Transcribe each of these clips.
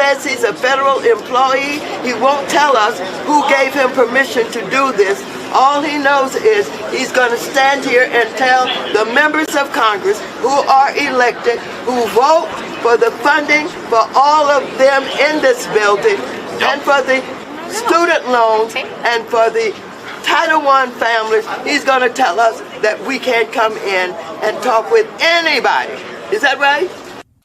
says he's a federal employee. He won't tell us who gave him permission to do this. All he knows is he's going to stand here and tell the members of Congress who are elected, who vote for the funding for all of them in this building, and for the student loans, and for the Title I families, he's going to tell us that we can't come in and talk with anybody. Is that right?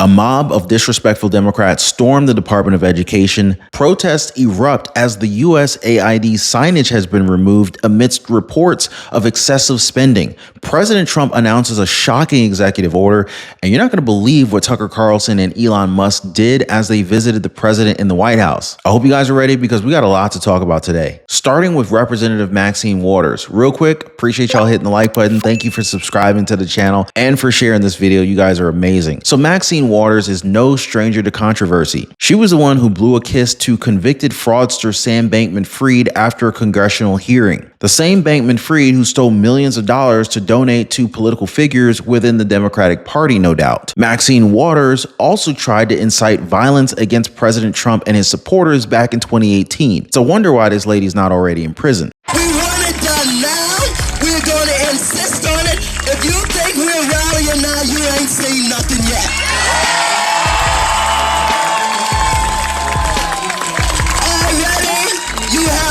A mob of disrespectful Democrats stormed the Department of Education. Protests erupt as the USAid signage has been removed amidst reports of excessive spending. President Trump announces a shocking executive order, and you're not going to believe what Tucker Carlson and Elon Musk did as they visited the president in the White House. I hope you guys are ready because we got a lot to talk about today. Starting with Representative Maxine Waters. Real quick, appreciate y'all hitting the like button. Thank you for subscribing to the channel and for sharing this video. You guys are amazing. So Maxine Waters is no stranger to controversy. She was the one who blew a kiss to convicted fraudster Sam Bankman-Fried after a congressional hearing. The same Bankman-Fried who stole millions of dollars to donate to political figures within the Democratic Party, no doubt. Maxine Waters also tried to incite violence against President Trump and his supporters back in 2018. It's a wonder why this lady's not already in prison. We want it done now. We're going to insist on it. If you think we're rallying now, you ain't seen nothing yet.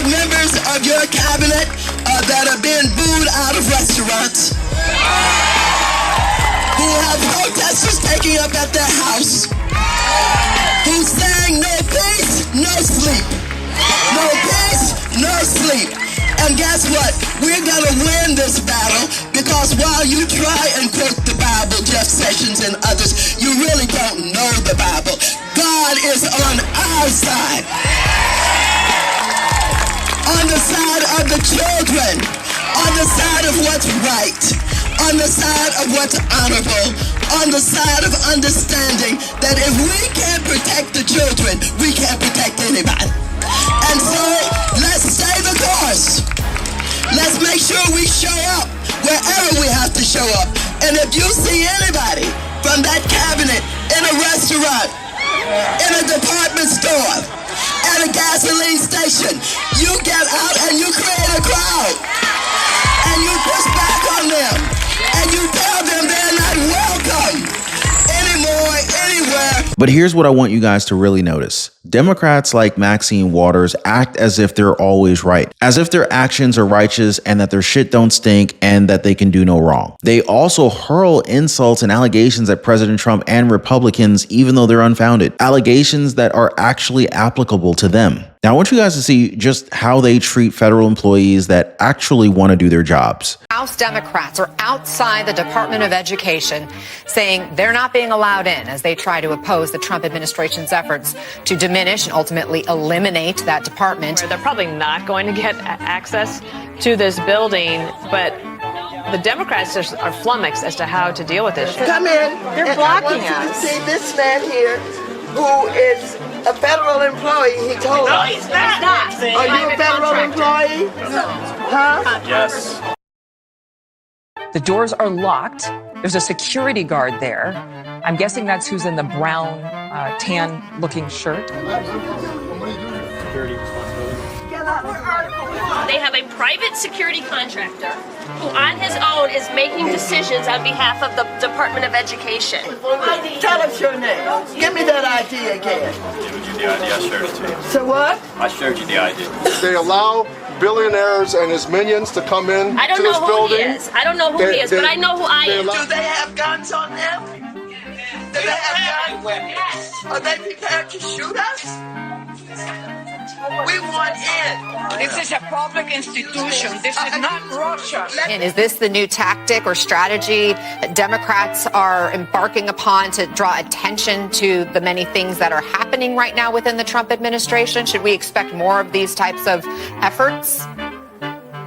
Members of your cabinet that have been booed out of restaurants, who have protesters taking up at their house, who sang no peace, no sleep, no peace, no sleep. And guess what? We're gonna win this battle because while you try and quote the Bible, Jeff Sessions and others, you really don't know the Bible. God is on our side. On the side of the children, on the side of what's right, on the side of what's honorable, on the side of understanding that if we can't protect the children, we can't protect anybody. And so, let's stay the course. Let's make sure we show up wherever we have to show up. And if you see anybody from that cabinet in a restaurant, in a department store, at a gasoline station, you get out and you create a crowd. And you push back on them. And you tell them they're not welcome anymore, anywhere. But here's what I want you guys to really notice. Democrats like Maxine Waters act as if they're always right, as if their actions are righteous and that their shit don't stink and that they can do no wrong. They also hurl insults and allegations at President Trump and Republicans, even though they're unfounded. Allegations that are actually applicable to them. Now, I want you guys to see just how they treat federal employees that actually want to do their jobs. House Democrats are outside the Department of Education saying they're not being allowed in as they try to oppose the Trump administration's efforts to diminish and ultimately eliminate that department. They're probably not going to get access to this building, but the Democrats just are flummoxed as to how to deal with this. Come in. They're blocking I want you us. to see this man here who is a federal employee. He told us. he's not. Are you a federal employee? Huh? Yes. The doors are locked. There's a security guard there. I'm guessing that's who's in the brown, tan-looking shirt. They have a private security contractor who on his own is making decisions on behalf of the Department of Education. Tell us your name. Give me that ID again. The ID, I showed it to you. So what? I showed you the ID. They allow billionaires and his minions to come in I don't to know this who building. he is. I don't know who he is, but I know who I am. Do they have guns on them? Do they have guns? Are they prepared to shoot us? We want in. This is a public institution. This is not Russia. And is this the new tactic or strategy that Democrats are embarking upon to draw attention to the many things that are happening right now within the Trump administration? Should we expect more of these types of efforts?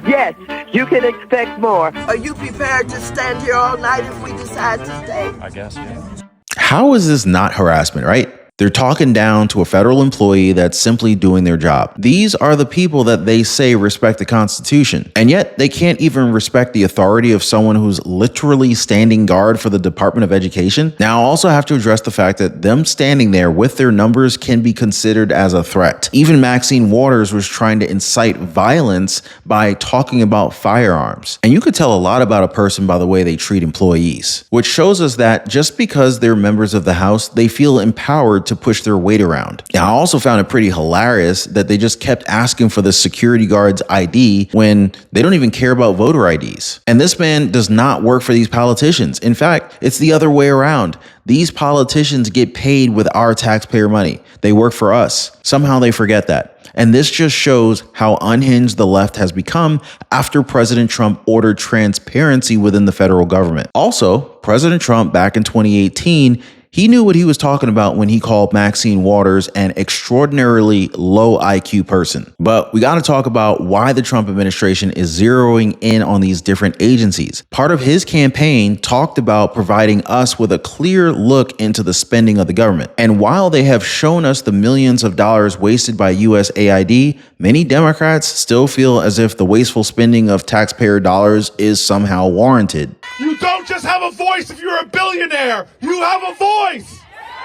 Yes, you can expect more. Are you prepared to stand here all night if we decide to stay? I guess, yeah. How is this not harassment, right? They're talking down to a federal employee that's simply doing their job. These are the people that they say respect the Constitution, and yet they can't even respect the authority of someone who's literally standing guard for the Department of Education. Now, I also have to address the fact that them standing there with their numbers can be considered as a threat. Even Maxine Waters was trying to incite violence by talking about firearms. And you could tell a lot about a person by the way they treat employees, which shows us that just because they're members of the House, they feel empowered to push their weight around. Now, I also found it pretty hilarious that they just kept asking for the security guard's ID when they don't even care about voter IDs. And this man does not work for these politicians. In fact, it's the other way around. These politicians get paid with our taxpayer money. They work for us. Somehow they forget that. And this just shows how unhinged the left has become after President Trump ordered transparency within the federal government. Also, President Trump back in 2018, he knew what he was talking about when he called Maxine Waters an extraordinarily low IQ person. But we got to talk about why the Trump administration is zeroing in on these different agencies. Part of his campaign talked about providing us with a clear look into the spending of the government. And while they have shown us the millions of dollars wasted by USAID, many Democrats still feel as if the wasteful spending of taxpayer dollars is somehow warranted. You don't just have a voice if you're a billionaire. You have a voice.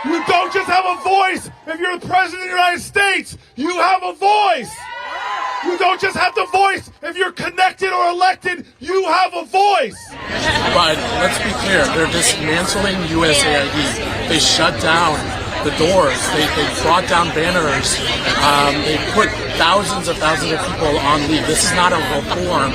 You don't just have a voice if you're the president of the United States. You have a voice. You don't just have the voice if you're connected or elected. You have a voice. But let's be clear, they're dismantling USAID. They shut down the doors. They brought down banners. They put thousands of people on leave. This is not a reform.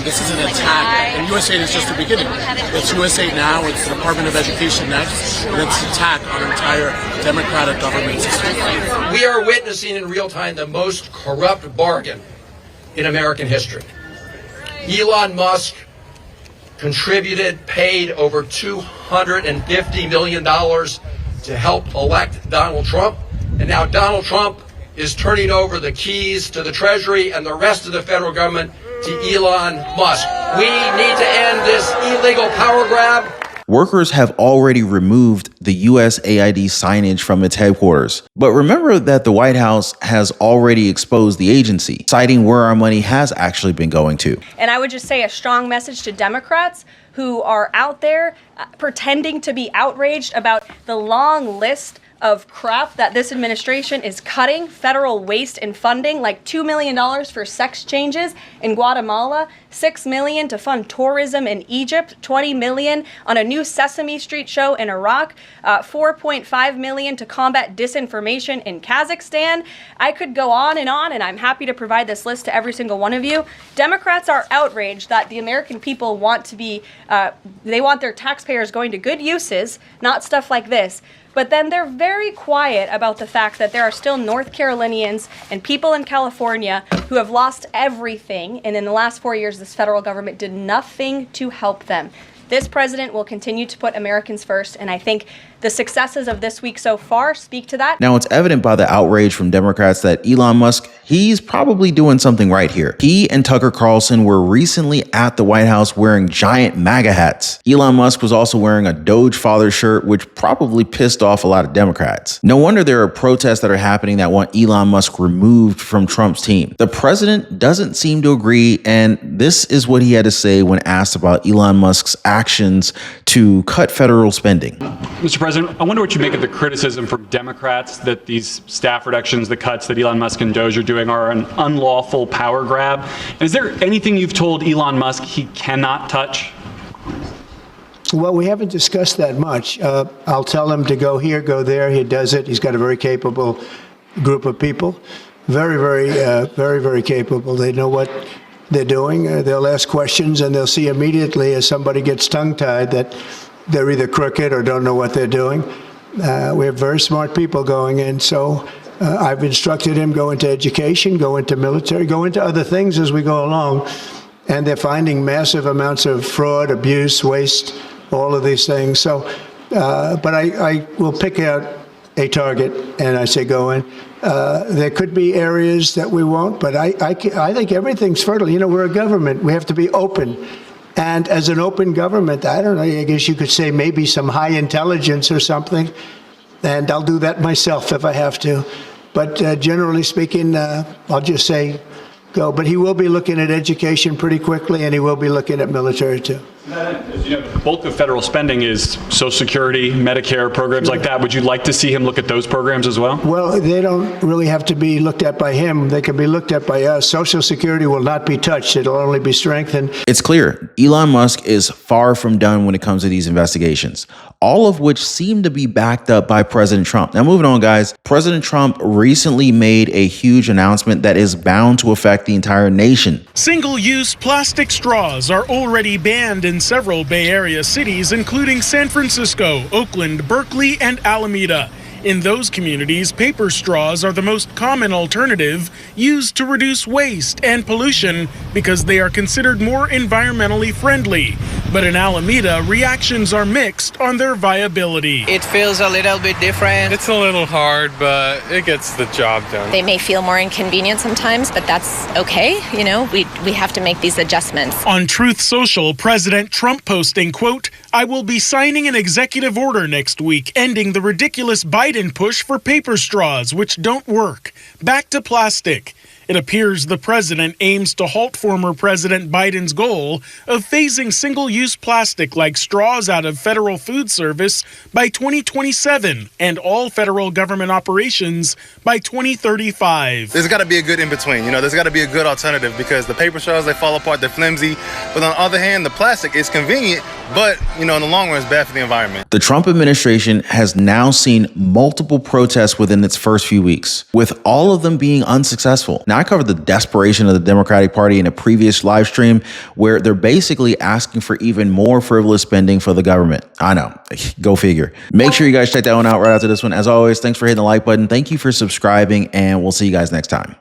This is an attack. And USAID is just the beginning. It's USAID now. It's the Department of Education next. And it's an attack on our entire democratic government system. We are witnessing in real time the most corrupt bargain in American history. Elon Musk paid over $250 million to help elect Donald Trump. And now Donald Trump is turning over the keys to the Treasury and the rest of the federal government to Elon Musk. We need to end this illegal power grab. Workers have already removed the USAID signage from its headquarters. But remember that the White House has already exposed the agency, citing where our money has actually been going to. And I would just say a strong message to Democrats who are out there pretending to be outraged about the long list of crap that this administration is cutting, federal waste and funding, like $2 million for sex changes in Guatemala, $6 million to fund tourism in Egypt, $20 million on a new Sesame Street show in Iraq, $4.5 million to combat disinformation in Kazakhstan. I could go on, and I'm happy to provide this list to every single one of you. Democrats are outraged that the American people want to be, they want their taxpayers going to good uses, not stuff like this. But then they're very quiet about the fact that there are still North Carolinians and people in California who have lost everything. And in the last 4 years, this federal government did nothing to help them. This president will continue to put Americans first. And I think the successes of this week so far speak to that. Now, it's evident by the outrage from Democrats that Elon Musk, he's probably doing something right here. He and Tucker Carlson were recently at the White House wearing giant MAGA hats. Elon Musk was also wearing a Doge Father shirt, which probably pissed off a lot of Democrats. No wonder there are protests that are happening that want Elon Musk removed from Trump's team. The president doesn't seem to agree, and this is what he had to say when asked about Elon Musk's actions to cut federal spending. Mr. President, I wonder what you make of the criticism from Democrats that these staff reductions, the cuts that Elon Musk and Doge are doing are an unlawful power grab. And is there anything you've told Elon Musk he cannot touch? Well, we haven't discussed that much. I'll tell him to go here, go there. He does it. He's got a very capable group of people. Very capable. They know what they're doing. They'll ask questions and they'll see immediately as somebody gets tongue-tied that they're either crooked or don't know what they're doing. We have very smart people going in. So I've instructed him go into education, go into military, go into other things as we go along. And they're finding massive amounts of fraud, abuse, waste, all of these things. So, but I will pick out a target and I say go in. There could be areas that we won't, but I think everything's fertile. You know, we're a government. We have to be open. And as an open government, I don't know, I guess you could say maybe some high intelligence or something. and I'll do that myself if I have to. But generally speaking, I'll just say go. But he will be looking at education pretty quickly, and he will be looking at military too. The bulk of federal spending is Social Security, Medicare, programs like that. Would you like to see him look at those programs as well? Well, they don't really have to be looked at by him. They can be looked at by us. Social Security will not be touched. It'll only be strengthened. It's clear Elon Musk is far from done when it comes to these investigations, all of which seem to be backed up by President Trump. Now, moving on, guys. President Trump recently made a huge announcement that is bound to affect the entire nation. Single-use plastic straws are already banned in several Bay Area cities, including San Francisco, Oakland, Berkeley, and Alameda. In those communities, paper straws are the most common alternative used to reduce waste and pollution because they are considered more environmentally friendly. But in Alameda, reactions are mixed on their viability. It feels a little bit different. It's a little hard, but it gets the job done. They may feel more inconvenient sometimes, but that's okay. You know, we have to make these adjustments. On Truth Social, President Trump posting, quote, "I will be signing an executive order next week ending the ridiculous Biden push for paper straws, which don't work. Back to plastic." It appears the president aims to halt former President Biden's goal of phasing single-use plastic like straws out of federal food service by 2027 and all federal government operations by 2035. There's got to be a good in-between. You know, there's got to be a good alternative because the paper straws, they fall apart, they're flimsy. But on the other hand, the plastic is convenient, but, you know, in the long run, it's bad for the environment. The Trump administration has now seen multiple protests within its first few weeks, with all of them being unsuccessful. Now, I covered the desperation of the Democratic Party in a previous live stream where they're basically asking for even more frivolous spending for the government. I know, go figure. Make sure you guys check that one out right after this one. As always, thanks for hitting the like button. Thank you for subscribing, and we'll see you guys next time.